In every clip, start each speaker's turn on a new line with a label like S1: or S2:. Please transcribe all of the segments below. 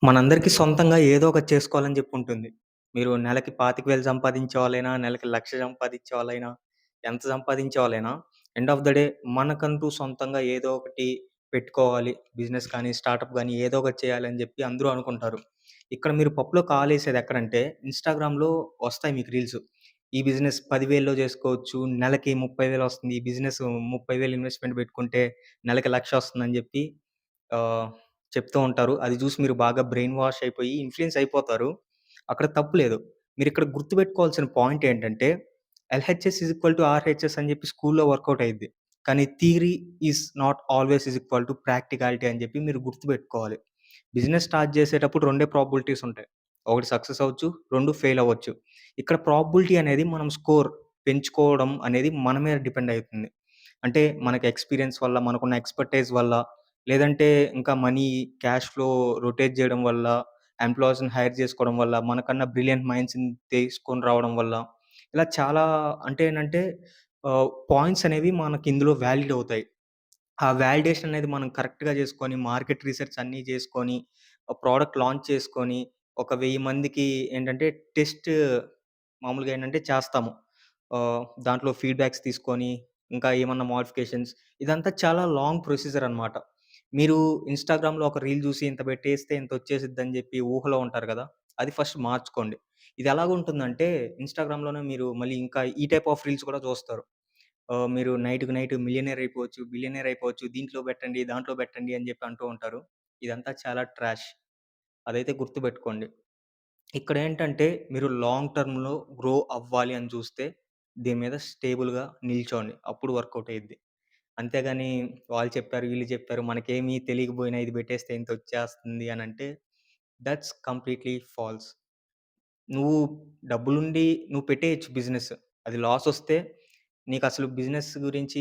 S1: మనందరికీ సొంతంగా ఏదో ఒకటి చేసుకోవాలని జెప్పి ఉంటుంది. మీరు నెలకి 25,000 సంపాదించేవాళ్ళైనా, నెలకి 1,00,000 సంపాదించేవాళ్ళైనా, ఎంత సంపాదించేవాళ్ళైనా ఎండ్ ఆఫ్ ద డే మనకంటూ సొంతంగా ఏదో ఒకటి పెట్టుకోవాలి. బిజినెస్ కానీ, స్టార్టప్ గానీ ఏదో ఒకటి చేయాలని జెప్పి అందరూ అనుకుంటారు. ఇక్కడ మీరు పప్పులో కాలేసేది ఎక్కడంటే ఇన్‌స్టాగ్రామ్‌లో వస్తాయి మీకు రీల్స్. ఈ బిజినెస్ 10,000లో జేసుకోవచ్చు. నెలకి 30,000 వస్తుంది. ఈ బిజినెస్ 30,000 ఇన్వెస్ట్‌మెంట్ పెట్టుకుంటే నెలకి 1,00,000 వస్తుందని జెప్పి ఆహ్, చెప్తూ ఉంటారు. అది జూసి మీరు బాగా బ్రెయిన్ వాష్ అయిపోయి ఇన్‌ఫ్లూయెన్స్ అయిపోతారు. అక్కడ తప్పు లేదు. మీరిక్కడ గుర్తుపెట్టుకోవాల్సిన పాయింట్ ఏంటంటే, LHS is equal to RHS అని జెప్పి స్కూల్‌లో వర్కౌట్ అయ్యిద్ది. కానీ theory is not always is equal to practicality అని జెప్పి మీరు గుర్తుపెట్టుకోవాలి. బిజినెస్ స్టార్ట్ జేసేటప్పుడు రెండే ప్రాబబిలిటీస్ ఉంటాయి. ఒకటి సక్సెస్ అవ్వచ్చు, 2 ఫెయిల్ అవ్వచ్చు. ఇక్కడ ప్రాబబిలిటీ అనేది మనం స్కోర్ పెంచుకోవడం అనేది మన మీద డిపెండ్ అయితుంది. అంటే మనకి ఎక్స్‌పీరియన్స్ వల్ల, మనకున్న ఎక్స్‌పర్‌టైజ్ వల్ల, లేదంటే ఇంకా మనీ, క్యాష్ ఫ్లో రొటేట్ జేయడం వల్ల, ఎంప్లాయీస్‌ని హైర్ జేసుకోవడం వల్ల, మనకన్నా బ్రిలియంట్ మైండ్స్‌ని తీసుకొని రావడం వల్ల, ఇలా చాలా అంటే ఏంటంటే పాయింట్స్ అనేవి మనకి ఇందులో వాలిడ్ అవుతాయి. ఆ వాలిడేషన్ అనేది మనం కరెక్ట్‌గా జేసుకొని, మార్కెట్ రిసర్చ్ అన్నీ జేసుకొని, ప్రొడక్ట్ లాంచ్ చేసుకొని, ఒక 1000 మందికి ఏంటంటే టెస్ట్ మామూలుగా ఏంటంటే చేస్తాము. దాంట్లో ఫీడ్‌బ్యాక్స్ తీసుకొని, ఇంకా ఏమన్నా మోడిఫికేషన్స్ ఇదంతా చాలా లాంగ్ ప్రొసీజర్ అనమాట. మీరు ఇన్‌స్టాగ్రామ్‌లో ఒక రీల్ జూసి ఇంత పెట్టేస్తే ఇంతొచ్చేసిద్దని జెప్పి ఊహలో ఉంటారు గదా! అది ఫస్ట్ మార్చుకోండి. ఇది ఎలాగుంటుందంటే ఇన్‌స్టాగ్రామ్‌లోనే మీరు మళ్ళీ ఇంకా ఈ టైప్ ఆఫ్ రీల్స్ కూడా చూస్తారు. మీరు నైట్‌కి నైట్ మిలియనేర్ అయిపోవచ్చు, బిలియనేర్ అయిపోవచ్చు. దీంట్లో పెట్టండి, దాంట్లో పెట్టండి అని జెప్పి అంటూ ఉంటారు. ఇదంతా చాలా ట్రాష్. అదైతే గుర్తుపెట్టుకోండి. ఇక్కడేంటంటే మీరు లాంగ్ టర్మ్‌లో గ్రో అవ్వాలి అని చూస్తే దీని మీద స్టేబుల్‌గా నిల్చోండి. అప్పుడు వర్కౌట్ అయ్యిద్ది. అంతేగాని వాళ్ళు చెప్పారు, వీళ్ళు చెప్పారు, మనకేమి తెలియకపోయినా ఇది పెట్టేస్తే ఇంతొచ్చేస్తుంది అనంటే దట్స్ కంప్లీట్‌లీ ఫాల్స్. నువ్వు డబ్బులుండి నువ్వు పెట్టేయొచ్చు బిజినెస్. అది లాసొస్తే నీకసలు బిజినెస్ గురించి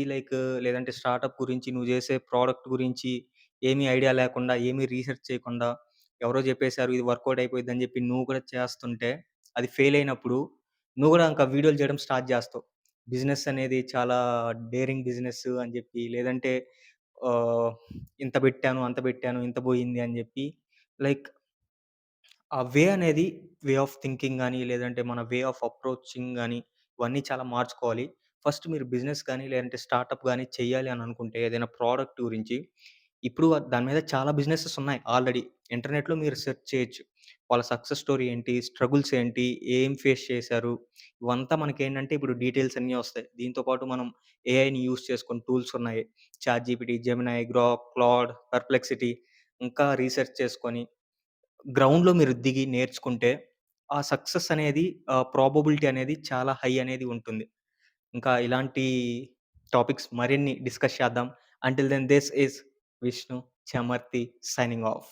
S1: లేదంటే స్టార్టప్ గురించి, నువ్వు జేసే ప్రొడక్ట్ గురించి ఏమీ ఐడియా లేకుండా, ఏమీ రీసెర్చ్ చేయకుండా, ఎవరో జెప్పేసారు ఇది వర్కౌట్ అయిపోయిద్దని జెప్పి నువ్వు కూడా చేస్తుంటే, అది ఫెయిల్ అయినప్పుడు నువ్వు గూడా ఇంకా వీడియోలు చేయడం స్టార్ట్ జేస్తావు. బిజినెస్ అనేది చాలా డేరింగ్ బిజినెస్ అని జెప్పి, లేదంటే ఆహ్, ఇంత బెట్టాను, అంత బెట్టాను, ఇంత బోయింది అని జెప్పి లైక్ ఆ వే అనేది వే ఆఫ్ థింకింగ్ గాని, లేదంటే మన వే ఆఫ్ అప్రోచింగ్ గాని, ఇవన్నీ చాలా మార్చుకోవాలి. ఫస్ట్ మీరు బిజినెస్ గాని, లేదంటే స్టార్టప్ గాని చెయ్యాలి అని అనుకుంటే ఏదైనా ప్రోడక్ట్ గురించి, ఇప్పుడు దాని మీద చాలా బిజినెసెస్ ఉన్నాయి ఆల్రెడీ. ఇంటర్నెట్‌లో మీరు సెర్చ్ చేయొచ్చు. వాళ్ళ సక్సెస్ స్టోరీ ఏంటి? స్ట్రగుల్స్ ఏంటి? ఏం ఫేస్ చేశారు? ఇవంతా మనకేంటంటే ఇప్పుడు డీటెయిల్స్ అన్నీ వస్తాయి. దీంతో పాటు మనం ఏఐని యూజ్ చేసుకొని టూల్స్ ఉన్నాయి. ChatGPT, Gemini, Grok, Claude, Perplexity ఇంకా రీసెర్చ్ చేసుకొని గ్రౌండ్‌లో మీరు దిగి నేర్చుకుంటే, ఆ సక్సెస్ అనేది ప్రాబబిలిటీ అనేది చాలా హై అనేది ఉంటుంది. ఇంకా ఇలాంటి టాపిక్స్ మరిన్ని డిస్కస్ చేద్దాం. Until then this is Vishnu Chamarthi signing of.